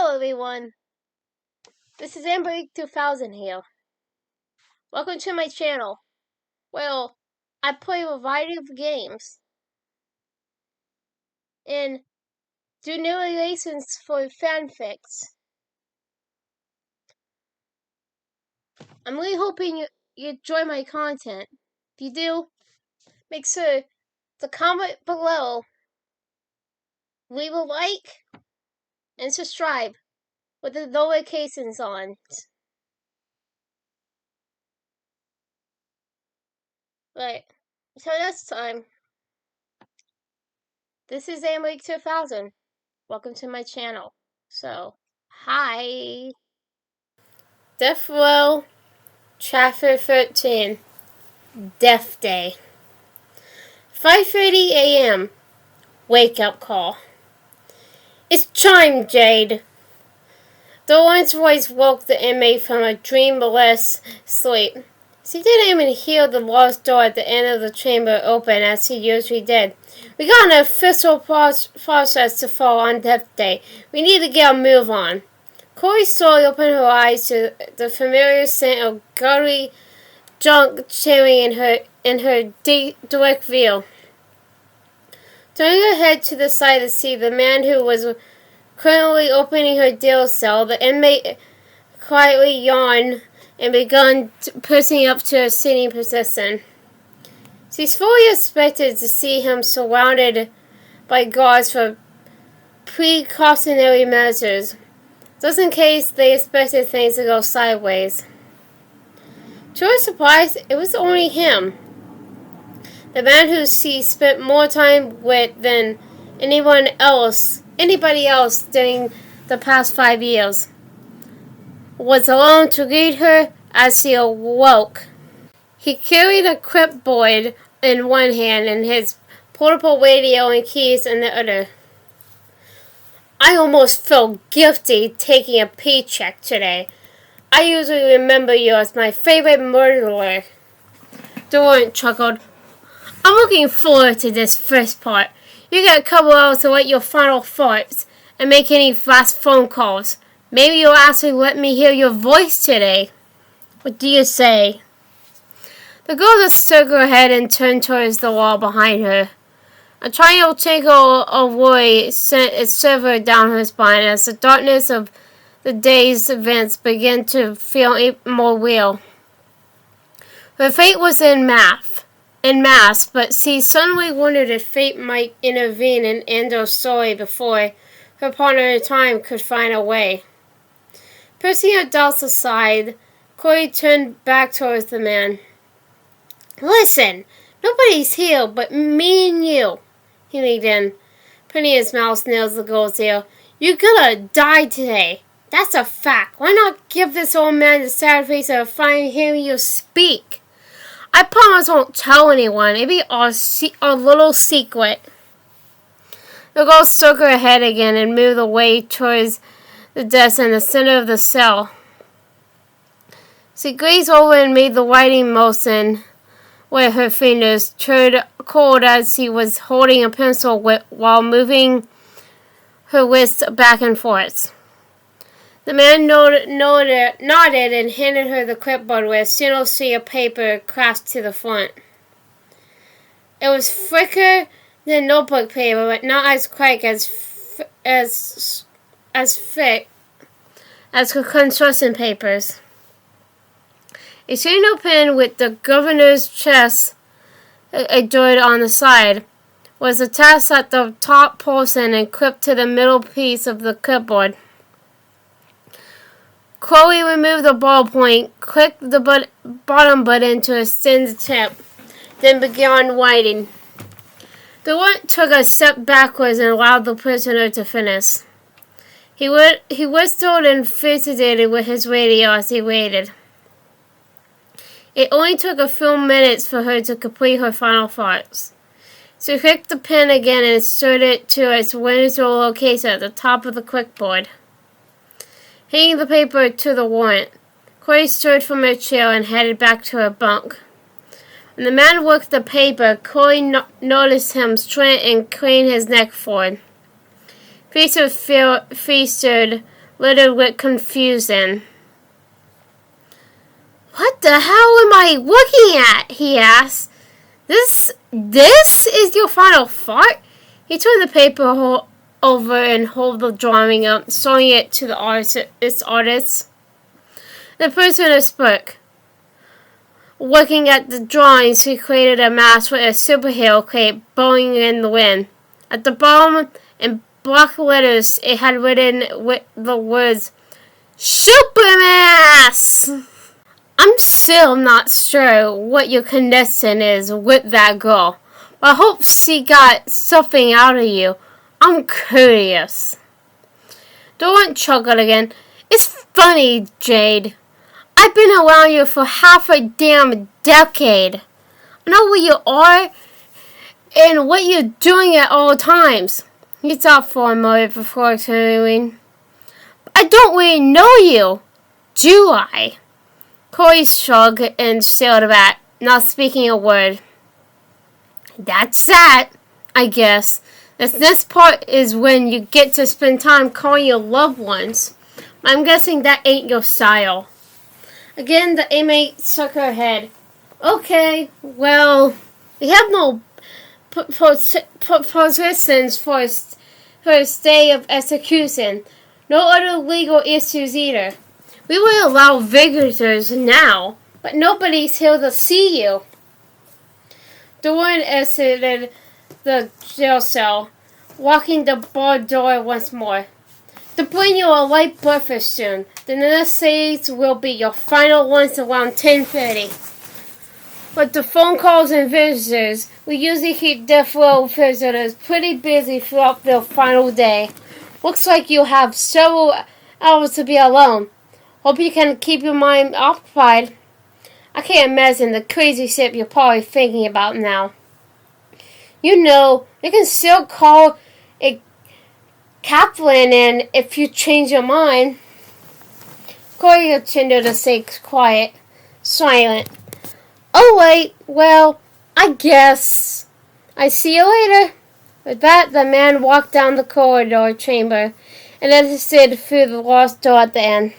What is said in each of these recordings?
Hello everyone, this is AmberAnkNA here. Welcome to my channel. Well, I play a variety of games and do narrations for fanfics. I'm really hoping you enjoy my content. If you do, make sure to comment below, leave a like, and subscribe with the notifications on. Right, until next time, this is AmberAnkNA. Welcome to my channel. So, hi. Death Row, Chapter 13, Death Day. 5:30 a.m. Wake-up call. It's time, Jade. The woman's voice woke the inmate from a dreamless sleep. She didn't even hear the lost door at the end of the chamber open as she usually did. We got an official process to follow on Death Day. We need to get a move on. Chloe slowly opened her eyes to the familiar scent of gutty junk chilling in her direct view. Turning her head to the side to see the man who was currently opening her jail cell, the inmate quietly yawned and began pushing up to a sitting position. She's fully expected to see him surrounded by guards for precautionary measures, just in case they expected things to go sideways. To her surprise, it was only him. The man who she spent more time with than anybody else during the past 5 years, was alone to greet her as she awoke. He carried a clipboard in one hand and his portable radio and keys in the other. I almost felt guilty taking a paycheck today. I usually remember you as my favorite murderer. Durant chuckled. I'm looking forward to this first part. You got a couple hours to write your final thoughts and make any fast phone calls. Maybe you'll actually let me hear your voice today. What do you say? The girl just shook her head and turned towards the wall behind her. A triangle tinkle of worry sent its shiver down her spine as the darkness of the day's events began to feel more real. Her fate was in mass, but she suddenly wondered if fate might intervene and end her story before her partner in time could find a way. Pushing her doubts aside, Corey turned back towards the man. Listen, nobody's here but me and you. He leaned in, putting his mouth nails the girl's ear. You're gonna die today. That's a fact. Why not give this old man the sad face of finally hearing you speak? I promise I won't tell anyone. It'll be our little secret. The girl shook her head again and moved away towards the desk in the center of the cell. She gazed over and made the writing motion with her fingers, turned cold as she was holding a pencil while moving her wrist back and forth. The man nodded and handed her the clipboard with a single sheet of paper clasped to the front. It was thicker than notebook paper, but not as quick as thick as her construction papers. A single pen with the governor's chest adorned on the side was attached at the top portion and clipped to the middle piece of the clipboard. Chloe removed the ballpoint, clicked the bottom button to extend the tip, then began writing. The warrant took a step backwards and allowed the prisoner to finish. He whistled and fidgeted with his radio as he waited. It only took a few minutes for her to complete her final thoughts. She clicked the pen again and inserted it to its original location at the top of the clipboard. Handing the paper to the warrant, Corey stirred from her chair and headed back to her bunk. When the man worked the paper, Corey noticed him straight and crane his neck forward. Featured littered with confusion. "What the hell am I looking at?" he asked. This is your final thought?" He turned the paper over and held the drawing up, showing it to the artist. The prisoner spoke. Looking at the drawings, he created a mask with a superhero cape blowing in the wind. At the bottom, in black letters, it had written with the words, "Supermask!" "I'm still not sure what your connection is with that girl, but I hope she got something out of you. I'm curious." Doran chuckled again. "It's funny, Jade. I've been around you for half a damn decade. I know where you are and what you're doing at all times." He thought for a moment before continuing. "I don't really know you, do I?" Corey shrugged and sailed back, not speaking a word. "That's that, I guess. This next part is when you get to spend time calling your loved ones. I'm guessing that ain't your style." Again, the inmate shook her head. "Okay, well, we have no positions for a stay of execution. No other legal issues either. We will allow visitors now, but nobody's here to see you." Doran exited the jail cell, locking the bar door once more. "To bring you a light breakfast soon. The next stage will be your final lunch around 10:30. With the phone calls and visitors, we usually keep death row visitors pretty busy throughout their final day. Looks like you'll have several hours to be alone. Hope you can keep your mind occupied. I can't imagine the crazy shit you're probably thinking about now. You know, you can still call a Kaplan in if you change your mind." Corey continued to stay quiet, silent. "Oh, wait, well, I guess. I see you later." With that, the man walked down the corridor chamber and exited through the lost door at the end.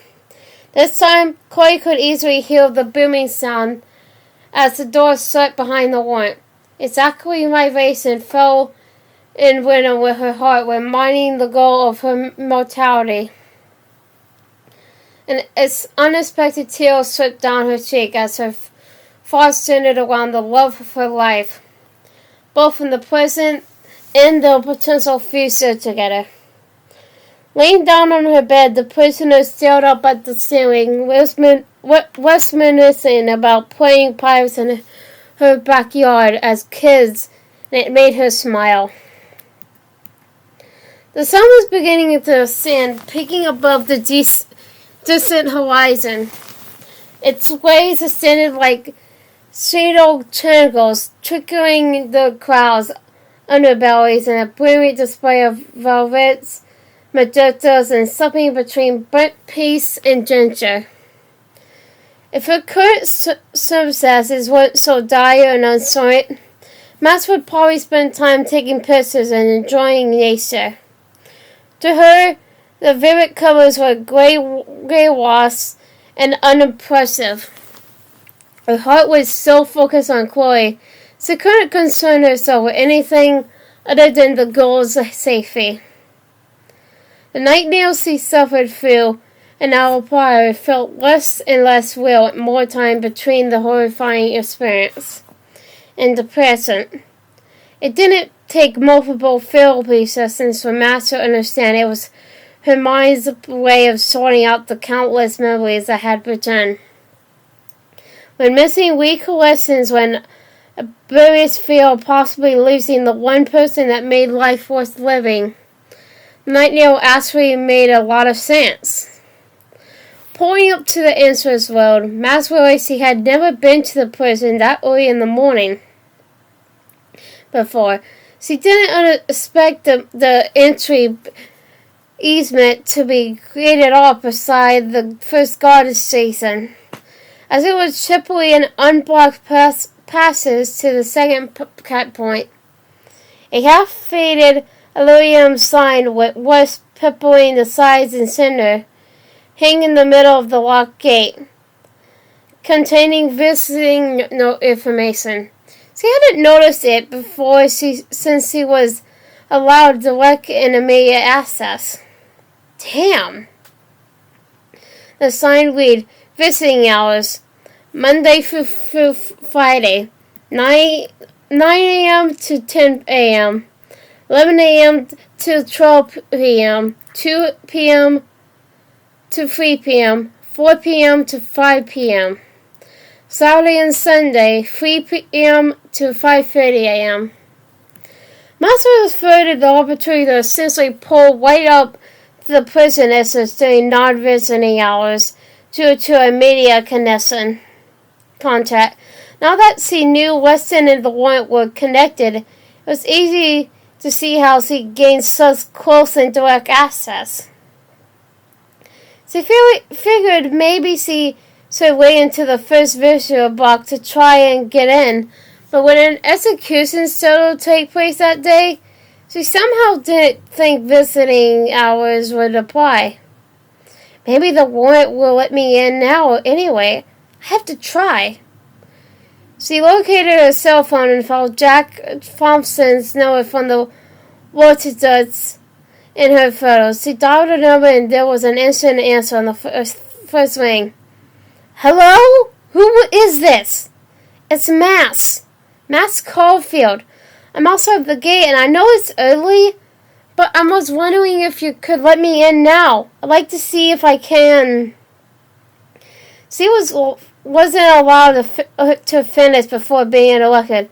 This time, Corey could easily hear the booming sound as the door shut behind the warrant. Its echoing vibration fell in rhythm with her heart, reminding the girl of her mortality. And its unexpected tears slipped down her cheek as her thoughts centered around the love of her life, both in the present and the potential future together. Laying down on her bed, the prisoner stared up at the ceiling, reminiscing about playing pirates in her backyard as kids, and it made her smile. The sun was beginning to ascend, peaking above the distant horizon. Its rays ascended like shadow tentacles, triggering the crowd's underbellies in a brilliant display of velvets, magentas, and something between burnt peace and ginger. If her current circumstances weren't so dire and uncertain, Max would probably spend time taking pictures and enjoying nature. To her, the vivid colors were gray wasps and unimpressive. Her heart was so focused on Chloe, she couldn't concern herself with anything other than the girl's safety. The nightmares she suffered through an hour prior felt less and less real at more time between the horrifying experience and the present. It didn't take multiple therapy sessions for Max to understand it was her mind's way of sorting out the countless memories that had returned. When missing recollections, when a various fear of possibly losing the one person that made life worth living, Nightingale actually made a lot of sense. Pulling up to the entrance road, Max realized he had never been to the prison that early in the morning before. She didn't expect the entry easement to be created off beside the first guard station, as it was chippily and unblocked passes to the second cut point. A half-faded aluminum sign with wasps peppering the sides and center hanging in the middle of the locked gate, containing visiting note information. She hadn't noticed it before since she was allowed direct and immediate access. Damn. The sign read, visiting hours, Monday through Friday, 9 a.m. to 10 a.m., 11 a.m. to 12 p.m., 2 p.m. to 3 p.m., 4 p.m. to 5 p.m., Saturday and Sunday, 3 p.m. to 5:30 a.m. Master was afforded the opportunity to essentially pull right up to the prison assets during non-visiting hours due to immediate contact. Now that she knew Weston and the warrant were connected, it was easy to see how she gained such close and direct access. She figured maybe she should wait until the first visitor block to try and get in, but when an execution scheduled to take place that day, she somehow didn't think visiting hours would apply. Maybe the warrant will let me in now anyway. I have to try. She located her cell phone and found Jack Thompson's number from the water jets in her photos. She dialed the number and there was an instant answer on the first ring. Hello? Who is this? It's Mass Caulfield. I'm outside the gate and I know it's early, but I was wondering if you could let me in now. I'd like to see if I can. She wasn't allowed to finish before being interrupted.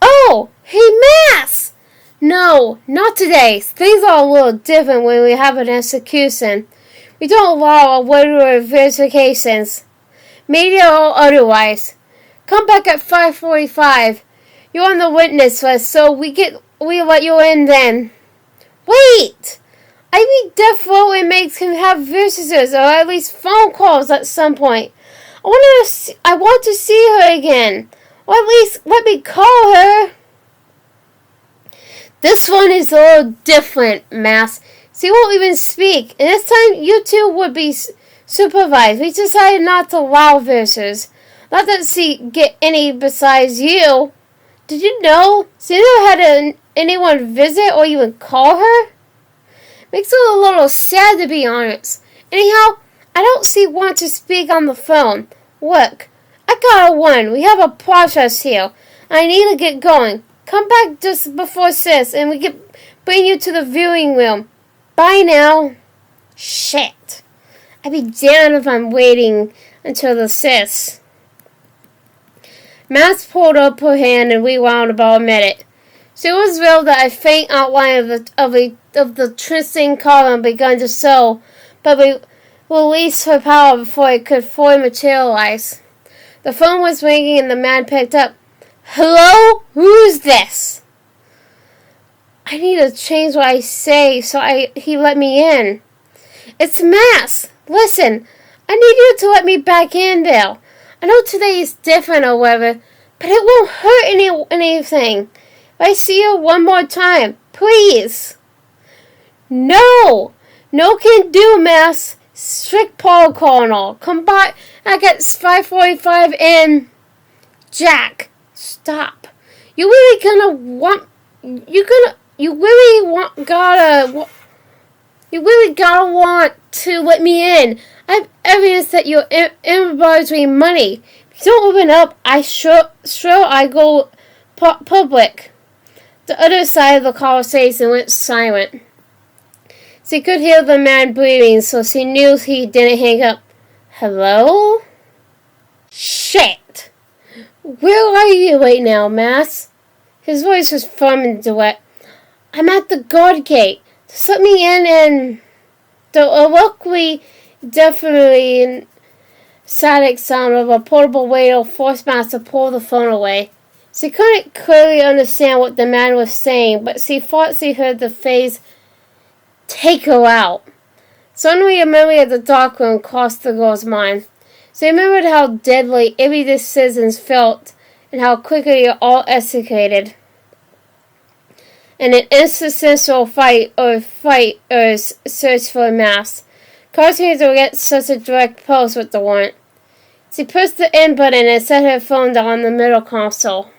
Oh, hey Mass! No, not today. Things are a little different when we have an execution. We don't allow regular verifications, media or otherwise. Come back at 5:45. You're on the witness list, so we let you in then. Wait! I think death row inmates can have visitors or at least phone calls at some point. I want to see her again. Or at least let me call her. This one is a little different, Mass. She won't even speak, and this time you two would be supervised. We decided not to allow visitors. Not that she get any besides you. Did you know she never had anyone visit or even call her? Makes it a little sad to be honest. Anyhow, I don't see want to speak on the phone. Look, I got a one. We have a process here. I need to get going. Come back just before 6 and we can bring you to the viewing room. Bye now. Shit. I'd be damned if I'm waiting until the 6. Max pulled up her hand and rewound about a minute. She was thrilled that a faint outline of the twisting column begun to show, but we released her power before it could fully materialize. The phone was ringing and the man picked up. Hello? Who's this? I need to change what I say so he let me in. It's Mass. Listen, I need you to let me back in there. I know today is different or whatever, but it won't hurt anything. If I see you one more time, please. No can do, Mass. Strict protocol and all. Come back at 5:45 and Jack, stop. You really gotta want to let me in. I have evidence that you're embezzling money. If you don't open up, I go public. The other side of the conversation went silent. She could hear the man breathing, so she knew he didn't hang up. Hello? Shit! Where are you right now, Mass? His voice was firm and direct. I'm at the guard gate. Just let me in and... The eloquently, definitely static sound of a portable radio forced Mass to pull the phone away. She couldn't clearly understand what the man was saying, but she thought she heard the phrase, take her out. Suddenly a memory of the darkroom crossed the girl's mind. She remembered how deadly every decision felt and how quickly it all escalated. In an existential fight or search for a Mass. causing her to get such a direct pulse with the warrant. She pushed the end button and set her phone down on the middle console.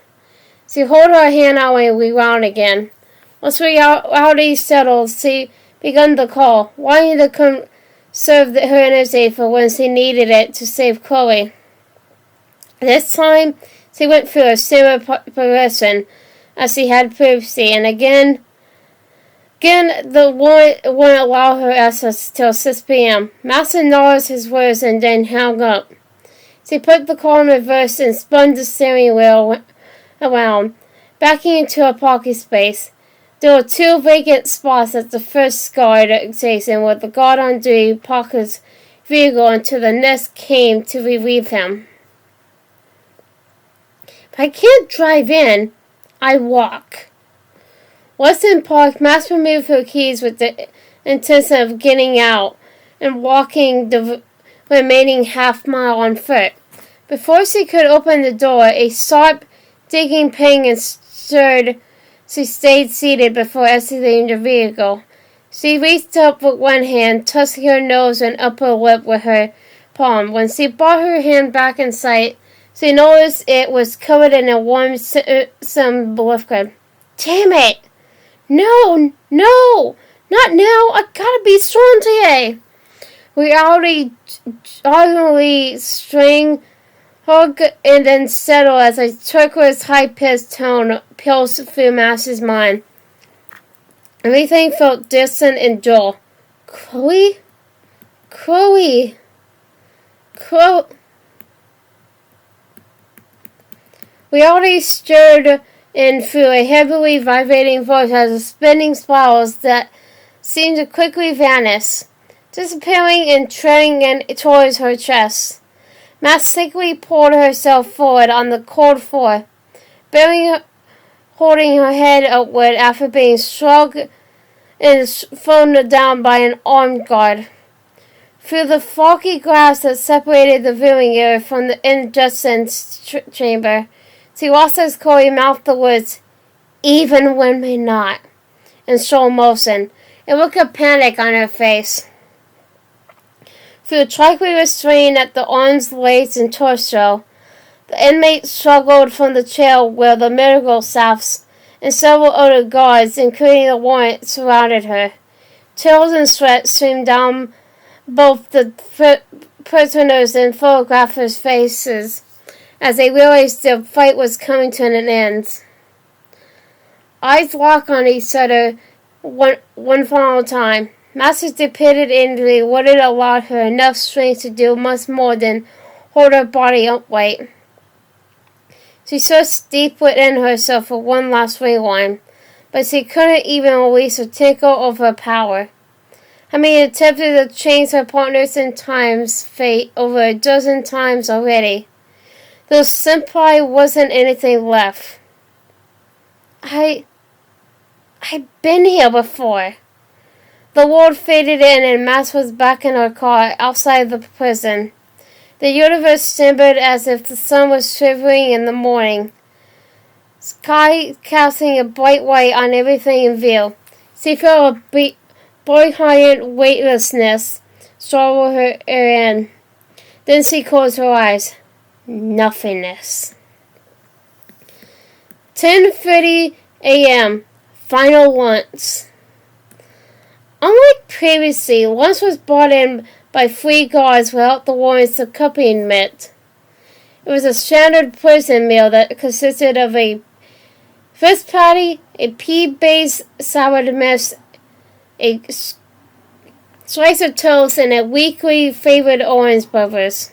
She held her hand out and rewound again. Once reality settled, she began the call, wanting to conserve her energy for when she needed it to save Chloe. This time, she went through a similar progression as she had previously, and again, the warrant wouldn't allow her access till 6 p.m. Master acknowledged his words and then hung up. She put the car in reverse and spun the steering wheel around, backing into a parking space. There were 2 vacant spots at the first guard station where the guard on duty parked his vehicle until the next came to relieve him. If I can't drive in, I walk. Once in park, Max removed her keys with the intention of getting out and walking the remaining half-mile on foot. Before she could open the door, a sharp, digging pain ensued. She stayed seated before exiting the vehicle. She reached up with one hand, touching her nose and upper lip with her palm. When she brought her hand back in sight, she noticed it was covered in a warm some liquid. Damn it! No, not now. I gotta be strong today. Reality string hug and then settle as a turquoise high-pitched tone pulsed through Max's mind. Everything felt distant and dull. Chloe. Reality stirred in through a heavily vibrating voice as a spinning spirals that seemed to quickly vanish, disappearing and treading in towards her chest. Max sickly pulled herself forward on the cold floor, holding her head upward after being shrugged and thrown down by an armed guard. Through the foggy glass that separated the viewing area from the ingestion chamber, she watched as Chloe mouthed the words, "Even when we're not," in slow motion, a look of panic on her face. Through trifling restraint at the arms, legs, and torso, the inmate struggled from the chair where the medical staffs and several other guards, including the warrant, surrounded her. Chills and sweat streamed down both the prisoners' and photographers' faces as they realized the fight was coming to an end. Eyes locked on each other one final time. Master's depleted energy wouldn't allow her enough strength to do much more than hold her body upright. She searched deep within herself for one last rewind, but she couldn't even release a tinkle of her power. Having attempted to change her partners in time's fate over a dozen times already, there simply wasn't anything left. I've been here before. The world faded in and Max was back in her car outside the prison. The universe simmered as if the sun was shivering in the morning, sky casting a bright white on everything in view. She felt a buoyant weightlessness swallow her in. Then she closed her eyes. Nothingness. 10:30 a.m. Final lunch. Unlike previously, lunch was brought in by 3 guards without the warrant's accompaniment. It was a standard prison meal that consisted of a fish patty, a pea-based salad mix, a slice of toast, and a weekly favorite orange burgers.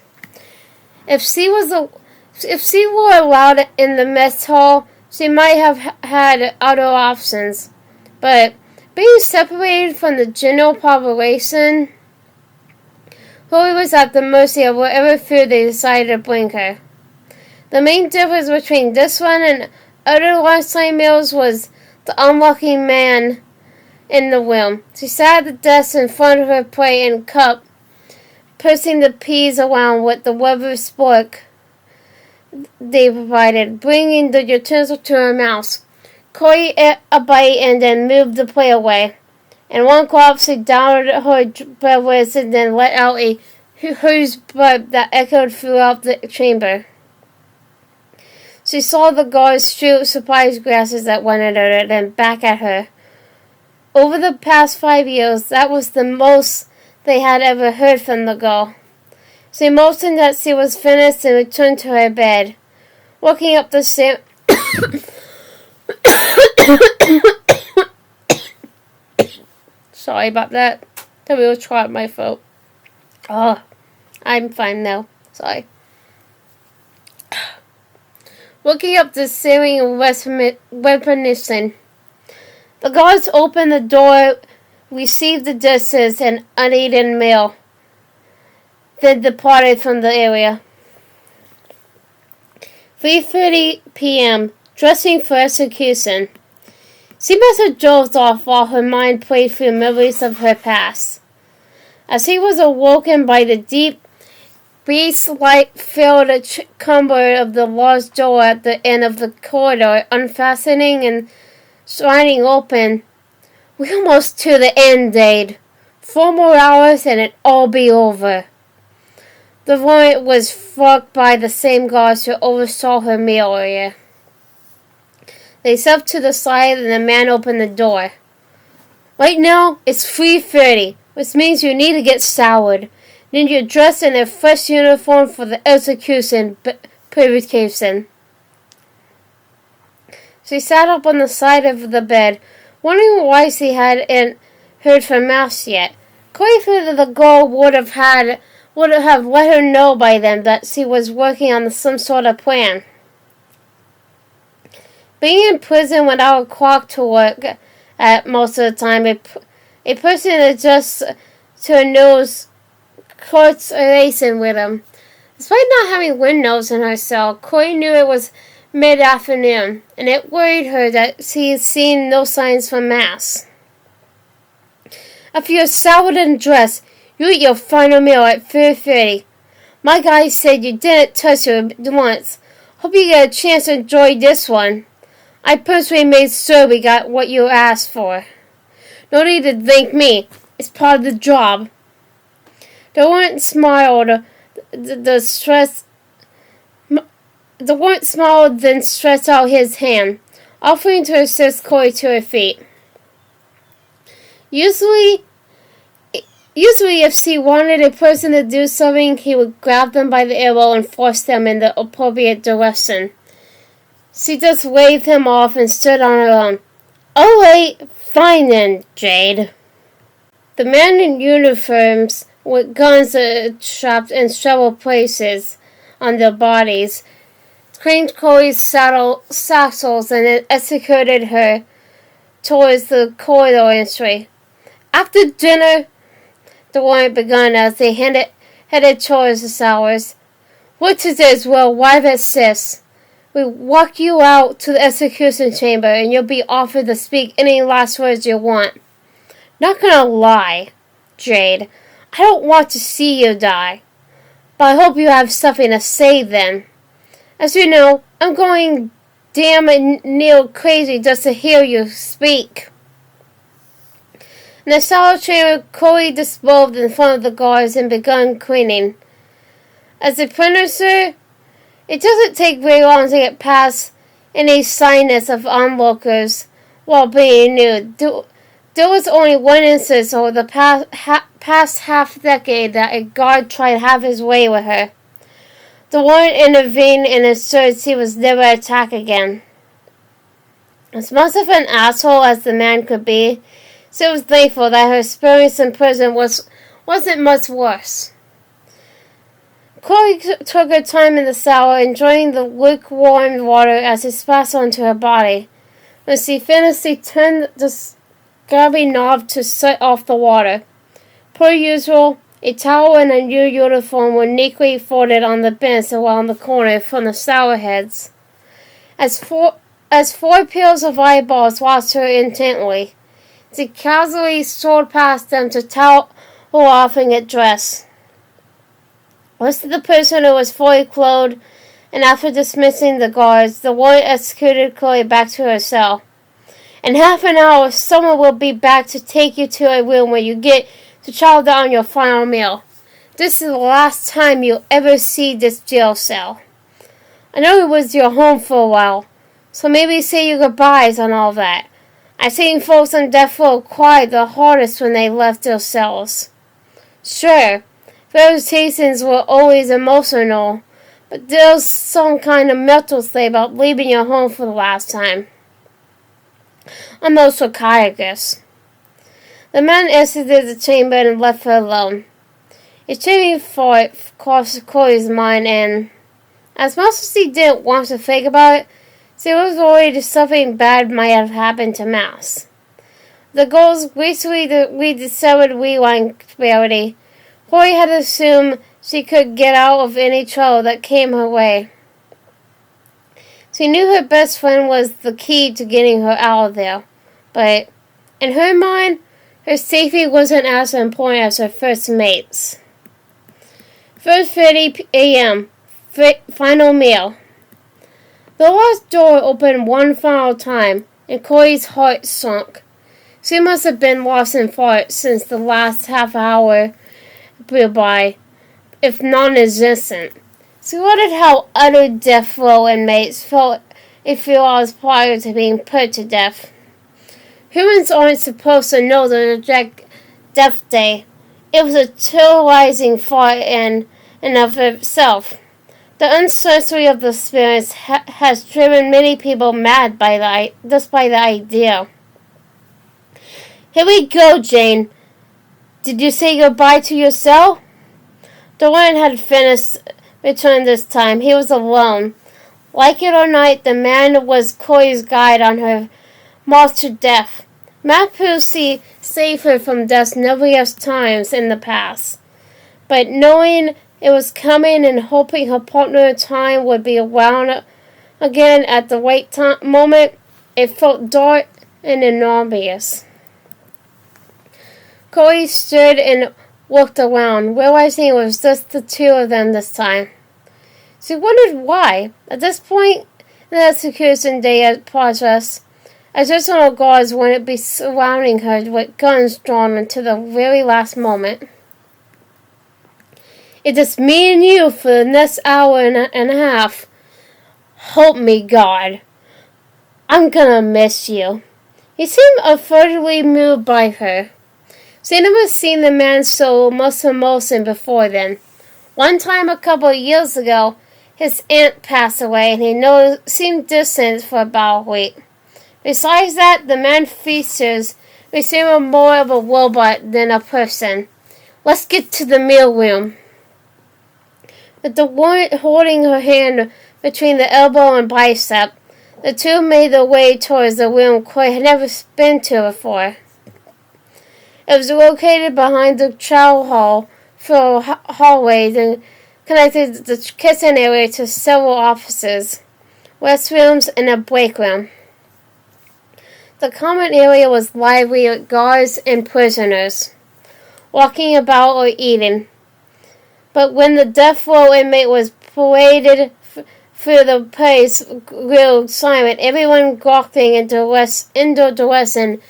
If she were allowed in the mess hall, she might have had other options, but being separated from the general population, Chloe was at the mercy of whatever food they decided to bring her. The main difference between this one and other lunchtime meals was the unlucky man in the room. She sat at the desk in front of her plate and cup, pushing the peas around with the rubber spork they provided, bringing the utensil to her mouth. Chloe ate a bite and then moved the plate away. and one corpse downed her breathless and then let out a whose burp that echoed throughout the chamber. She saw the guards shoot surprise glances at one another, then back at her. Over the past 5 years, that was the most they had ever heard from the girl. She motioned that she was finished and returned to her bed. Walking up the stairs... Sorry about that. The real try at my throat. Oh, I'm fine now. Sorry. Looking up the ceiling and weaponizing. The guards opened the door, received the dishes and uneaten meal, then departed from the area. 3:30 p.m. Dressing for execution. She must have dozed off while her mind played through memories of her past. As he was awoken by the deep, beast-like-filled cumber of the large door at the end of the corridor, unfastening and sliding open. "We're almost to the end, Dade. 4 more hours and it'll all be over." The warrant was fought by the same guards who oversaw her meal area. They stepped to the side and the man opened the door. "Right now, it's 3:30, which means you need to get showered. Then you're dressed in a fresh uniform for the execution purification." She sat up on the side of the bed, wondering why she hadn't heard from Mouse yet. Quite that the girl would have let her know by then that she was working on some sort of plan. Being in prison without a clock to work at most of the time, a person adjusts to a news court's racing with him. Despite not having windows in her cell, Corey knew it was mid-afternoon, and it worried her that she had seen no signs from Mass. "After you're showered and dressed, you eat your final meal at 3:30. My guy said you didn't touch her once. Hope you get a chance to enjoy this one. I personally made sure we got what you asked for. No need to thank me. It's part of the job." The warrant smiled. The warrant smiled, then stretched out his hand, offering to assist Corey to her feet. Usually, if she wanted a person to do something, he would grab them by the elbow and force them in the appropriate direction. She just waved him off and stood on her own. "All right, fine then, Jade." The men in uniforms with guns strapped in several places on their bodies claimed Corey's satchels and executed her towards the corridor entry. After dinner, the warrant begun as they headed towards the showers. "Witnesses will arrive at 6. We walk you out to the execution chamber and you'll be offered to speak any last words you want. Not gonna lie, Jade, I don't want to see you die, but I hope you have something to say then. As you know, I'm going damn near crazy just to hear you speak." In the shower chamber, Corey disrobed in front of the guards and began cleaning. As a producer, it doesn't take very long to get past any shyness of onlookers while being nude. There was only one instance over the past half-decade that a guard tried to have his way with her. The warrant intervened and assured she was never attacked again. As much of an asshole as the man could be, she was thankful that her experience in prison wasn't much worse. Chloe took her time in the shower, enjoying the lukewarm water as it splashed onto her body. When she finished, she turned the scabby knob to shut off the water. Per usual, a towel and a new uniform were neatly folded on the bench around the corner from the shower heads. As four pairs of eyeballs watched her intently, she casually strolled past them to towel off and get dressed. Most of the person who was fully clothed, and after dismissing the guards, the warrant executed Chloe back to her cell. In half an hour, someone will be back to take you to a room where you get to chow down your final meal. This is the last time you'll ever see this jail cell. I know it was your home for a while, so maybe say your goodbyes and all that. I've seen folks on death row cry the hardest when they left their cells. Sure, visitations were always emotional, but there's some kind of mental state about leaving your home for the last time. I'm no psychiatrist. The man exited the chamber and left her alone. A chilling thought crossed Corey's mind, and as much as he didn't want to think about it, she was worried something bad might have happened to Mouse. The girls gracefully rediscovered rewind clarity. Corey had assumed she could get out of any trouble that came her way. She knew her best friend was the key to getting her out of there, but in her mind, her safety wasn't as important as her first mate's. 4:30 a.m. Final meal. The last door opened one final time, and Corey's heart sunk. She must have been lost in thought since the last half hour blew by, if non-existent. She wondered how other death row inmates felt a few hours prior to being put to death. Humans aren't supposed to know the death day. It was a terrorizing thought in and of itself. The uncertainty of the experience has driven many people mad just by the idea. Here we go, Jane. Did you say goodbye to your cell? The one had returned this time. He was alone. Like it or not, the man was Corey's guide on her march to death. Matt proved she saved her from death numerous times in the past. But knowing it was coming and hoping her partner in time would be around again at the right moment, it felt dark and enormous. Corey stood and looked around, realizing it was just the two of them this time. She wondered why. At this point in the execution day process, additional guards wouldn't be surrounding her with guns drawn until the very last moment. It's just me and you for the next hour and a half. Help me, God. I'm gonna miss you. He seemed unfurtively moved by her. She had never seen the man so much emotion before then. One time a couple of years ago, his aunt passed away and he seemed distant for about a week. Besides that, the man's features seemed more of a robot than a person. Let's get to the meal room. With the woman holding her hand between the elbow and bicep, the two made their way towards the room Corey had never been to before. It was located behind the chow hall through hallways and connected the kitchen area to several offices, restrooms, and a break room. The common area was lively with guards and prisoners, walking about or eating. But when the death row inmate was paraded through the place, grew silent, everyone gawking into dressing.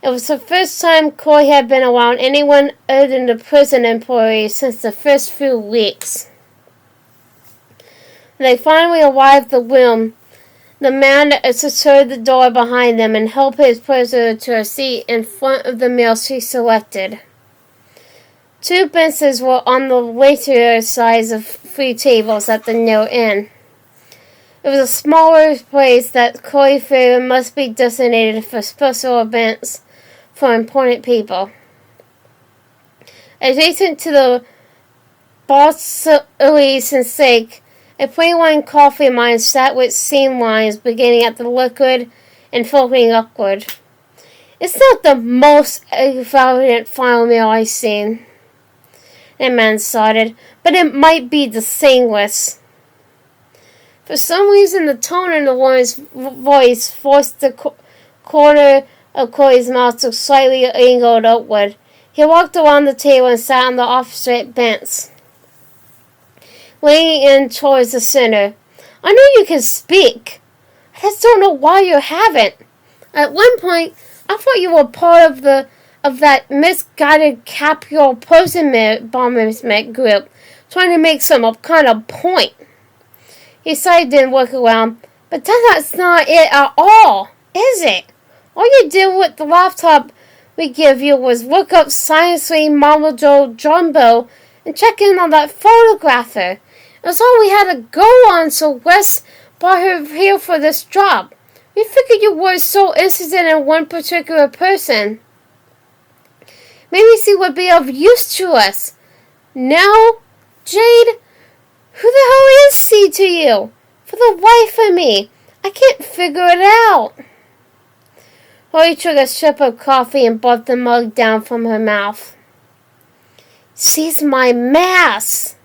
It was the first time Corey had been around anyone other than the prison employees since the first few weeks. When they finally arrived at the room, the man secured the door behind them and helped his prisoner to a seat in front of the meal she selected. Two benches were on the later sides of 3 tables at the near end. It was a smaller place that Corey figured must be designated for special events for important people. Adjacent to the Bosseries and Sake, a plain wine coffee mine sat with seam lines beginning at the liquid and filtering upward. It's not the most extravagant final meal I've seen, the man sighed, but it might be the sanest. For some reason, the tone in the woman's voice forced the corner of Corey's mouth to slightly angled upward. He walked around the table and sat on the opposite bench, leaning in towards the center. I know you can speak. I just don't know why you haven't. At one point, I thought you were part of that misguided capital bombardment group, trying to make some kind of point. He decided didn't work around, but that's not it at all, is it? All you did with the laptop we give you was look up Science-Lee Joe Jumbo and check in on that photographer. That's all we had to go on, so Wes brought her here for this job. We figured you were so interested in one particular person. Maybe she would be of use to us. Now, Jade, who the hell is she to you? For the life of me, I can't figure it out. Holly took a sip of coffee and brought the mug down from her mouth. She's my mask.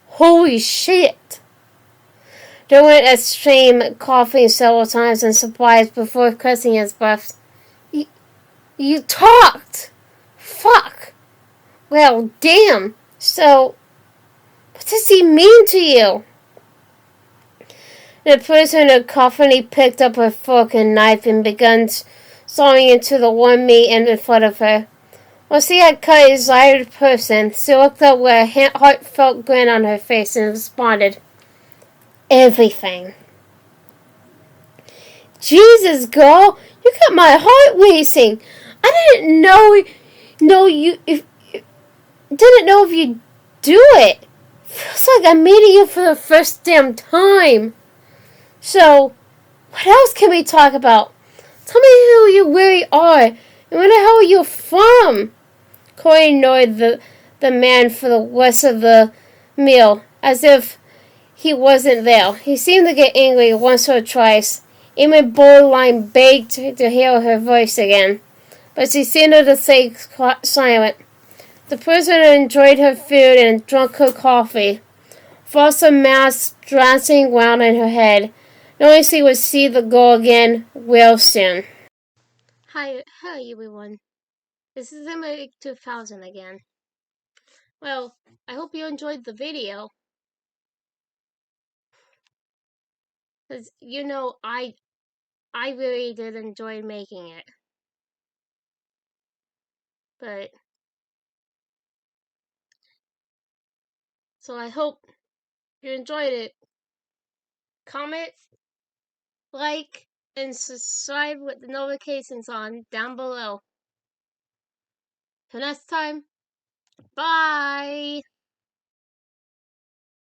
Holy shit. Derwent exclaimed, coughing several times in surprise before catching his breath. You talked! Fuck! Well, damn. So, what does he mean to you? The prisoner confidently picked up her fork and knife and began sawing into the warm meat in front of her. Once he had cut his desired person, she looked up with a heartfelt grin on her face and responded, everything. Jesus, girl, you got my heart racing. I didn't know if you'd do it. Feels like I'm meeting you for the first damn time. So, what else can we talk about? Tell me who you really are, and where the hell are you from? Corey ignored the man for the rest of the meal, as if he wasn't there. He seemed to get angry once or twice, even borderline begged to hear her voice again. But she seemed to stay silent. The prisoner enjoyed her food and drank her coffee, frosted mask dancing round in her head, knowing she would see the girl again real soon. Hi everyone. This is AmberAnkNA 2000 again. Well, I hope you enjoyed the video. Because, I really did enjoy making it. But, so I hope you enjoyed it. Comment, like, and subscribe with the notifications on down below. Till next time, bye!